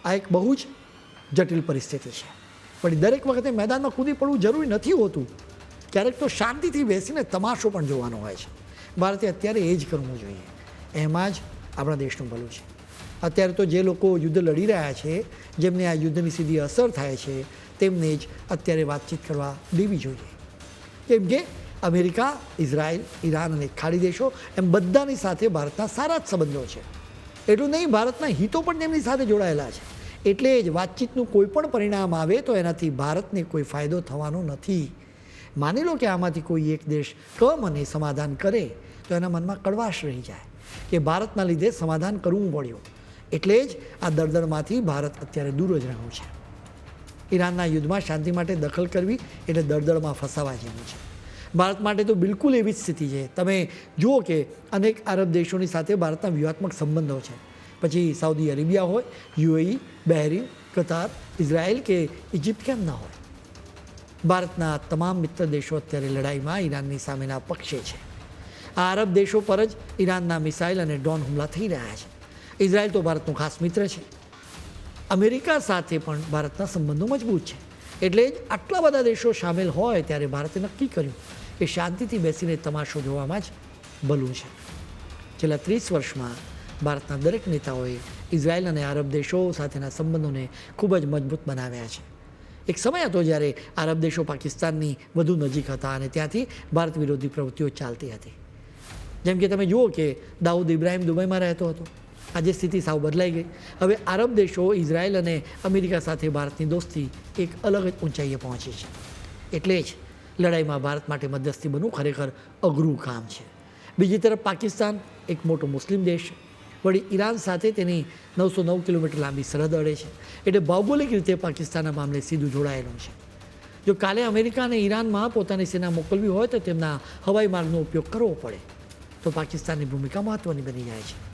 આ એક બહુ જ જટિલ પરિસ્થિતિ છે. પણ દરેક વખતે મેદાનમાં કૂદી પડવું જરૂરી નથી હોતું. ક્યારેક તો શાંતિથી બેસીને તમાશો પણ જોવાનો હોય છે. ભારતે અત્યારે એ જ કરવું જોઈએ. એમાં જ આપણા દેશનું ભલું છે. અત્યારે તો જે લોકો યુદ્ધ લડી રહ્યા છે, જેમને આ યુદ્ધની સીધી અસર થાય છે, તેમને જ અત્યારે વાતચીત કરવા દેવી જોઈએ. કેમ કે અમેરિકા, ઇઝરાયલ, ઈરાન અને ખાડી દેશો એમ બધાની સાથે ભારતના સારા જ સંબંધો છે. એટલું નહીં, ભારતના હિતો પણ તેમની સાથે જોડાયેલા છે. એટલે જ વાતચીતનું કોઈ પણ પરિણામ આવે તો એનાથી ભારતને કોઈ ફાયદો થવાનો નથી. માની લો કે આમાંથી કોઈ એક દેશ કમને સમાધાન કરે તો એના મનમાં કડવાશ રહી જાય કે ભારતના લીધે સમાધાન કરવું પડ્યું. એટલે જ આ દળદળમાંથી ભારત અત્યારે દૂર જ રહ્યું છે. ઈરાનના યુદ્ધમાં શાંતિ માટે દખલ કરવી એટલે દળદળમાં ફસાવા જેવું છે. ભારત માટે તો બિલકુલ એવી જ સ્થિતિ છે. તમે જુઓ કે અનેક આરબ દેશોની સાથે ભારતના વ્યૂહાત્મક સંબંધો છે. પછી સાઉદી અરેબિયા હોય, યુએઈ, બહેરીન, કતાર, ઇઝરાયલ કે ઇજિપ્ત કેમ ના હોય. ભારતના તમામ મિત્ર દેશો અત્યારે લડાઈમાં ઈરાનની સામેના પક્ષે છે. આ આરબ દેશો પર જ ઈરાનના મિસાઇલ અને ડ્રોન હુમલા થઈ રહ્યા છે. ઇઝરાયલ તો ભારતનું ખાસ મિત્ર છે. અમેરિકા સાથે પણ ભારતના સંબંધો મજબૂત છે. એટલે જ આટલા બધા દેશો સામેલ હોય ત્યારે ભારતે નક્કી કર્યું કે શાંતિથી બેસીને તમાશો જોવામાં જ ભલું છે. છેલ્લા 30 વર્ષમાં ભારતના દરેક નેતાઓએ ઇઝરાયલ અને આરબ દેશો સાથેના સંબંધોને ખૂબ જ મજબૂત બનાવ્યા છે. એક સમય હતો જ્યારે આરબ દેશો પાકિસ્તાનની વધુ નજીક હતા અને ત્યાંથી ભારત વિરોધી પ્રવૃત્તિઓ ચાલતી હતી. જેમ કે તમે જુઓ કે દાઉદ ઇબ્રાહિમ દુબઈમાં રહેતો હતો. આજે સ્થિતિ સાવ બદલાઈ ગઈ. હવે આરબ દેશો, ઇઝરાયલ અને અમેરિકા સાથે ભારતની દોસ્તી એક અલગ જ ઊંચાઈએ પહોંચી છે. એટલે જ લડાઈમાં ભારત માટે મધ્યસ્થી બનવું ખરેખર અઘરું કામ છે. બીજી તરફ પાકિસ્તાન એક મોટો મુસ્લિમ દેશ છે. વળી ઈરાન સાથે તેની 909 કિલોમીટર લાંબી સરહદ અડે છે. એટલે ભૌગોલિક રીતે પાકિસ્તાનના મામલે સીધું જોડાયેલું છે. જો કાલે અમેરિકા અને ઈરાનમાં પોતાની સેના મોકલવી હોય તો તેમના હવાઈ માર્ગનો ઉપયોગ કરવો પડે તો પાકિસ્તાનની ભૂમિકા મહત્ત્વની બની જાય છે.